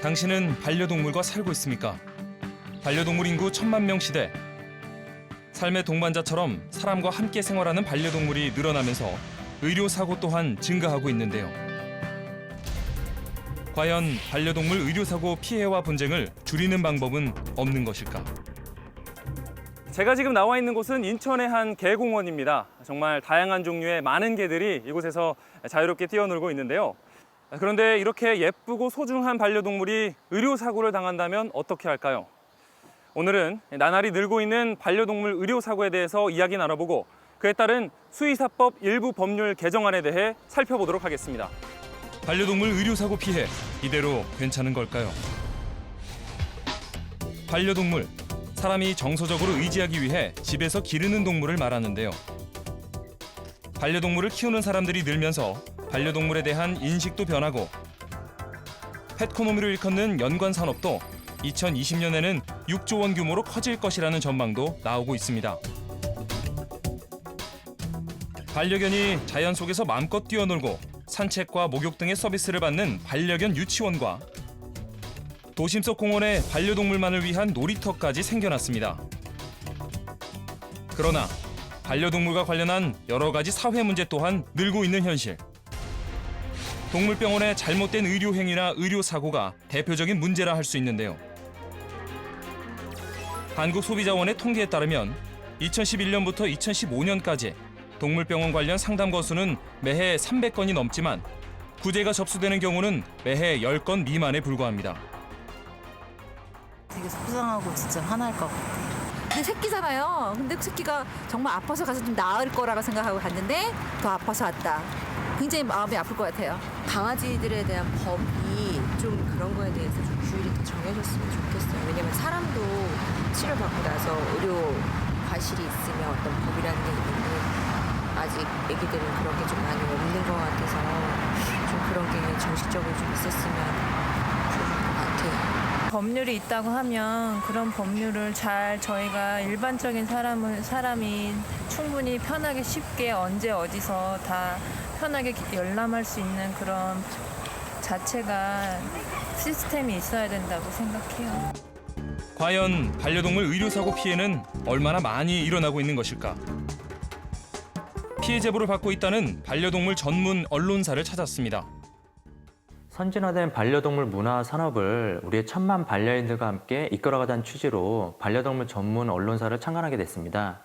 당신은 반려동물과 살고 있습니까? 반려동물 인구 1000만 명 시대. 삶의 동반자처럼 사람과 함께 생활하는 반려동물이 늘어나면서 의료사고 또한 증가하고 있는데요. 과연 반려동물 의료사고 피해와 분쟁을 줄이는 방법은 없는 것일까? 제가 지금 나와 있는 곳은 인천의 한 개공원입니다. 정말 다양한 종류의 많은 개들이 이곳에서 자유롭게 뛰어놀고 있는데요. 그런데 이렇게 예쁘고 소중한 반려동물이 의료사고를 당한다면 어떻게 할까요? 오늘은 나날이 늘고 있는 반려동물 의료사고에 대해서 이야기 나눠보고 그에 따른 수의사법 일부 법률 개정안에 대해 살펴보도록 하겠습니다. 반려동물 의료사고 피해, 이대로 괜찮은 걸까요? 반려동물, 사람이 정서적으로 의지하기 위해 집에서 기르는 동물을 말하는데요. 반려동물을 키우는 사람들이 늘면서 반려동물에 대한 인식도 변하고 펫코노미를 일컫는 연관 산업도 2020년에는 6조 원 규모로 커질 것이라는 전망도 나오고 있습니다. 반려견이 자연 속에서 마음껏 뛰어놀고 산책과 목욕 등의 서비스를 받는 반려견 유치원과 도심 속 공원에 반려동물만을 위한 놀이터까지 생겨났습니다. 그러나 반려동물과 관련한 여러 가지 사회 문제 또한 늘고 있는 현실. 동물병원의 잘못된 의료 행위나 의료 사고가 대표적인 문제라 할 수 있는데요. 한국소비자원의 통계에 따르면 2011년부터 2015년까지 동물병원 관련 상담 건수는 매해 300건이 넘지만 구제가 접수되는 경우는 매해 10건 미만에 불과합니다. 되게 속상하고 진짜 화날 것 같아요. 근데 새끼잖아요. 근데 그 새끼가 정말 아파서 가서 좀 나을 거라고 생각하고 갔는데 더 아파서 왔다. 굉장히 마음이 아플 것 같아요. 강아지들에 대한 법이 좀 그런 거에 대해서 좀 규율이 더 정해졌으면 좋겠어요. 왜냐면 사람도 치료받고 나서 의료 과실이 있으면 어떤 법이라는 게 있는데 아직 애기들은 그런 게 좀 많이 없는 것 같아서 좀 그런 게 정식적으로 좀 있었으면 좋을 것 같아요. 법률이 있다고 하면 그런 법률을 잘 저희가 일반적인 사람이 충분히 편하게 쉽게 언제 어디서 다 편하게 열람할 수 있는 그런 자체가 시스템이 있어야 된다고 생각해요. 과연 반려동물 의료사고 피해는 얼마나 많이 일어나고 있는 것일까? 피해 제보를 받고 있다는 반려동물 전문 언론사를 찾았습니다. 선진화된 반려동물 문화 산업을 우리의 1000만 반려인들과 함께 이끌어가자는 취지로 반려동물 전문 언론사를 창간하게 됐습니다.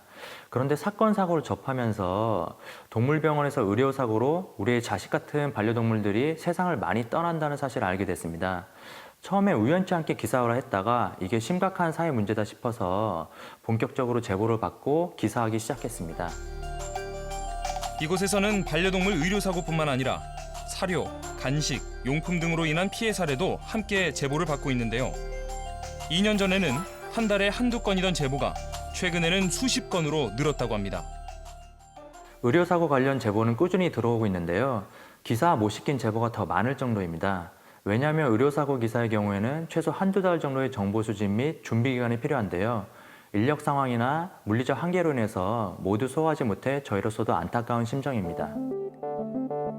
그런데 사건 사고를 접하면서 동물병원에서 의료사고로 우리의 자식 같은 반려동물들이 세상을 많이 떠난다는 사실을 알게 됐습니다. 처음에 우연치 않게 기사화를 했다가 이게 심각한 사회 문제다 싶어서 본격적으로 제보를 받고 기사하기 시작했습니다. 이곳에서는 반려동물 의료사고뿐만 아니라 사료, 간식, 용품 등으로 인한 피해 사례도 함께 제보를 받고 있는데요. 2년 전에는 한 달에 한두 건이던 제보가 최근에는 수십 건으로 늘었다고 합니다. 의료사고 관련 제보는 꾸준히 들어오고 있는데요. 기사 못 시킨 제보가 더 많을 정도입니다. 왜냐하면 의료사고 기사의 경우에는 최소 한두 달 정도의 정보 수집 및 준비 기간이 필요한데요. 인력 상황이나 물리적 한계로 인해서 모두 소화하지 못해 저희로서도 안타까운 심정입니다.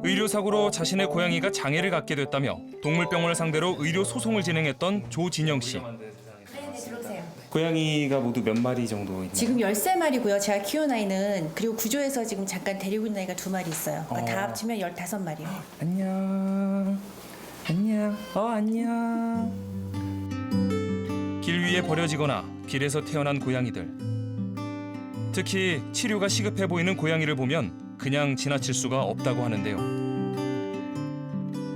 의료사고로 자신의 고양이가 장애를 갖게 됐다며 동물병원을 상대로 의료 소송을 진행했던 조진영 씨. 네, 들어오세요. 고양이가 모두 몇 마리 정도 있나요? 지금 13마리고요. 제가 키운 아이는 그리고 구조에서 지금 잠깐 데리고 있는 아이가 2마리 있어요. 그러니까 다 합치면 15마리요. 안녕. 안녕. 안녕. 길 위에 버려지거나 길에서 태어난 고양이들. 특히 치료가 시급해 보이는 고양이를 보면 그냥 지나칠 수가 없다고 하는데요.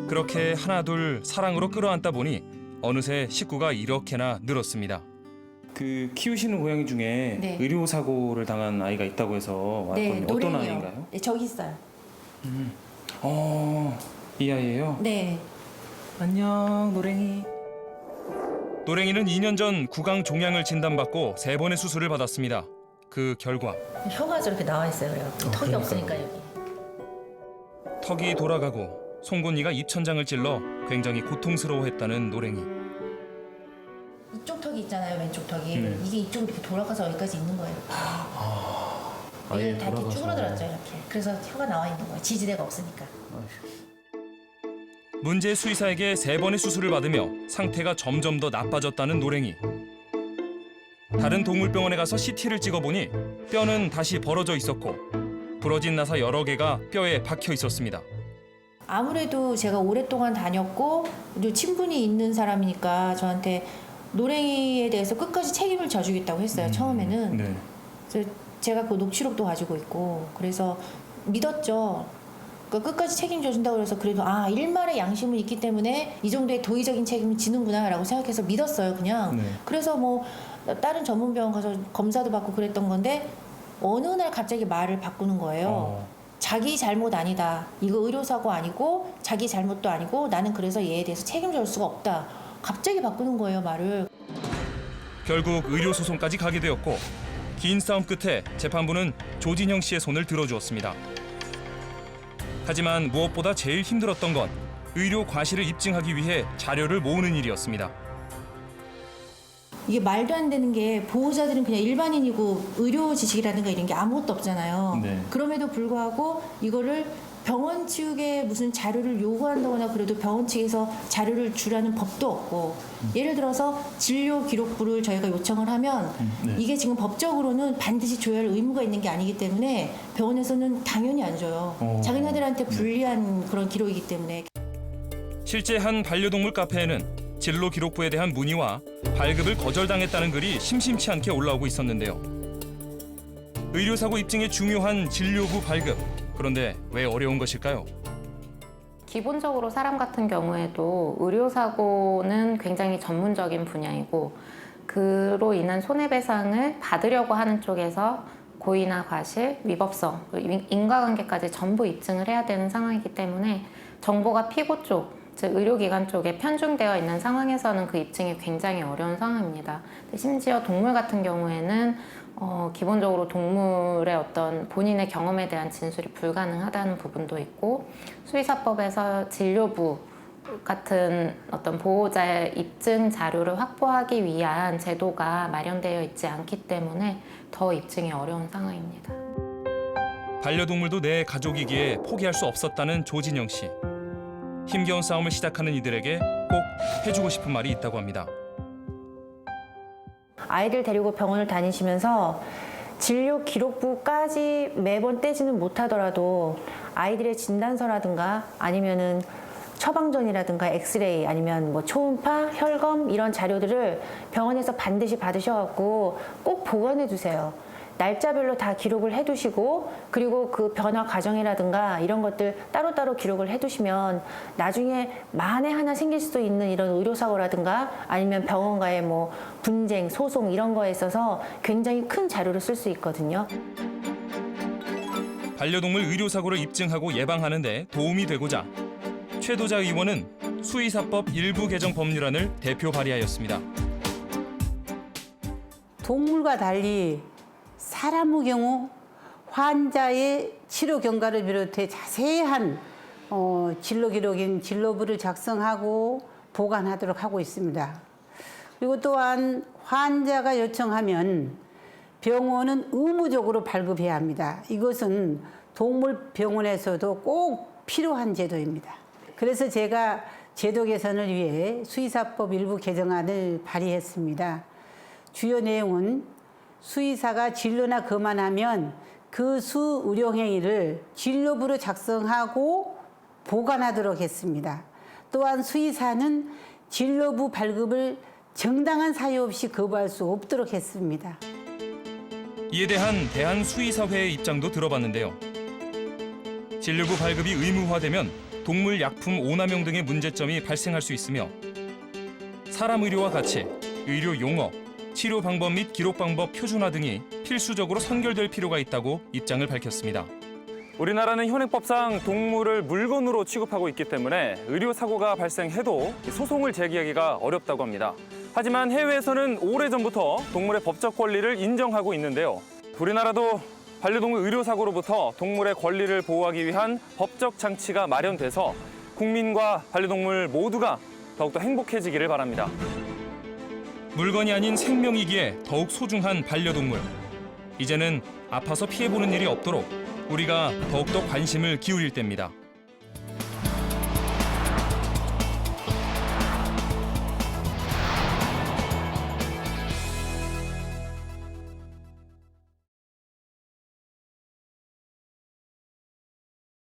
그렇게 하나둘 사랑으로 끌어안다 보니 어느새 식구가 이렇게나 늘었습니다. 그 키우시는 고양이 중에 네. 의료 사고를 당한 아이가 있다고 해서 왔거든요. 어떤 노랭이요. 아이인가요? 네, 저기 있어요. 이 아이예요? 네. 안녕, 노랭이. 노랭이는 2년 전 구강 종양을 진단받고 3번의 수술을 받았습니다. 그 결과 혀가 저렇게 나와 있어요. 턱이 없으니까 여기. 턱이 돌아가고 송곳니가 입천장을 찔러 굉장히 고통스러워했다는 노랭이. 이쪽 턱이 있잖아요. 왼쪽 턱이. 이게 이쪽으로 이렇게 돌아가서 여기까지 있는 거예요. 이게 다 이렇게 쭈그러들었죠. 이렇게. 그래서 혀가 나와 있는 거예요. 지지대가 없으니까. 문제 수의사에게 3번의 수술을 받으며 상태가 점점 더 나빠졌다는 노랭이. 다른 동물병원에 가서 CT를 찍어보니 뼈는 다시 벌어져 있었고 부러진 나사 여러 개가 뼈에 박혀 있었습니다. 아무래도 제가 오랫동안 다녔고 그리고 친분이 있는 사람이니까 저한테 노랭이에 대해서 끝까지 책임을 져주겠다고 했어요. 처음에는. 네. 그래서 제가 그 녹취록도 가지고 있고 그래서 믿었죠. 그러니까 끝까지 책임져 준다고 그래서 그래도 일말의 양심은 있기 때문에 이 정도의 도의적인 책임을 지는구나라고 생각해서 믿었어요. 그냥. 네. 그래서 뭐 다른 전문병원 가서 검사도 받고 그랬던 건데 어느 날 갑자기 말을 바꾸는 거예요. 자기 잘못 아니다. 이거 의료사고 아니고 자기 잘못도 아니고 나는 그래서 얘에 대해서 책임져 줄 수가 없다. 갑자기 바꾸는 거예요, 말을. 결국 의료 소송까지 가게 되었고 긴 싸움 끝에 재판부는 조진형 씨의 손을 들어주었습니다. 하지만 무엇보다 제일 힘들었던 건 의료 과실을 입증하기 위해 자료를 모으는 일이었습니다. 이게 말도 안 되는 게 보호자들은 그냥 일반인이고 의료 지식이라든가 이런 게 아무것도 없잖아요. 네. 그럼에도 불구하고 이거를 병원 측에 무슨 자료를 요구한다거나 그래도 병원 측에서 자료를 주라는 법도 없고 예를 들어서 진료 기록부를 저희가 요청을 하면 네. 이게 지금 법적으로는 반드시 줘야 할 의무가 있는 게 아니기 때문에 병원에서는 당연히 안 줘요. 자기네들한테 불리한 그런 기록이기 때문에. 실제 한 반려동물 카페에는 진로 기록부에 대한 문의와 발급을 거절당했다는 글이 심심치 않게 올라오고 있었는데요. 의료사고 입증에 중요한 진료부 발급. 그런데 왜 어려운 것일까요? 기본적으로 사람 같은 경우에도 의료사고는 굉장히 전문적인 분야이고 그로 인한 손해배상을 받으려고 하는 쪽에서 고의나 과실, 위법성, 인과관계까지 전부 입증을 해야 되는 상황이기 때문에 정보가 피고 쪽, 즉 의료기관 쪽에 편중되어 있는 상황에서는 그 입증이 굉장히 어려운 상황입니다. 심지어 동물 같은 경우에는 기본적으로 동물의 어떤 본인의 경험에 대한 진술이 불가능하다는 부분도 있고 수의사법에서 진료부 같은 어떤 보호자의 입증 자료를 확보하기 위한 제도가 마련되어 있지 않기 때문에 더 입증이 어려운 상황입니다. 반려동물도 내 가족이기에 포기할 수 없었다는 조진영 씨. 힘겨운 싸움을 시작하는 이들에게 꼭 해주고 싶은 말이 있다고 합니다. 아이들 데리고 병원을 다니시면서 진료 기록부까지 매번 떼지는 못하더라도 아이들의 진단서라든가 아니면은 처방전이라든가 엑스레이 아니면 뭐 초음파, 혈검 이런 자료들을 병원에서 반드시 받으셔갖고 꼭 보관해 두세요. 날짜별로 다 기록을 해두시고 그리고 그 변화 과정이라든가 이런 것들 따로따로 기록을 해두시면 나중에 만에 하나 생길 수도 있는 이런 의료사고라든가 아니면 병원과의 뭐 분쟁, 소송 이런 거에 있어서 굉장히 큰 자료를 쓸 수 있거든요. 반려동물 의료사고를 입증하고 예방하는 데 도움이 되고자 최도자 의원은 수의사법 일부 개정 법률안을 대표 발의하였습니다. 동물과 달리 사람의 경우 환자의 치료 경과를 비롯해 자세한 진로 기록인 진로부를 작성하고 보관하도록 하고 있습니다. 그리고 또한 환자가 요청하면 병원은 의무적으로 발급해야 합니다. 이것은 동물병원에서도 꼭 필요한 제도입니다. 그래서 제가 제도 개선을 위해 수의사법 일부 개정안을 발의했습니다. 주요 내용은 수의사가 진료나 검안하면 그 수 의료행위를 진료부로 작성하고 보관하도록 했습니다. 또한 수의사는 진료부 발급을 정당한 사유 없이 거부할 수 없도록 했습니다. 이에 대한 대한수의사회의 입장도 들어봤는데요. 진료부 발급이 의무화되면 동물 약품 오남용 등의 문제점이 발생할 수 있으며 사람 의료와 같이 의료 용어, 치료 방법 및 기록 방법 표준화 등이 필수적으로 선결될 필요가 있다고 입장을 밝혔습니다. 우리나라는 현행법상 동물을 물건으로 취급하고 있기 때문에 의료 사고가 발생해도 소송을 제기하기가 어렵다고 합니다. 하지만 해외에서는 오래전부터 동물의 법적 권리를 인정하고 있는데요. 우리나라도 반려동물 의료 사고로부터 동물의 권리를 보호하기 위한 법적 장치가 마련돼서 국민과 반려동물 모두가 더욱더 행복해지기를 바랍니다. 물건이 아닌 생명이기에 더욱 소중한 반려동물. 이제는 아파서 피해보는 일이 없도록 우리가 더욱더 관심을 기울일 때입니다.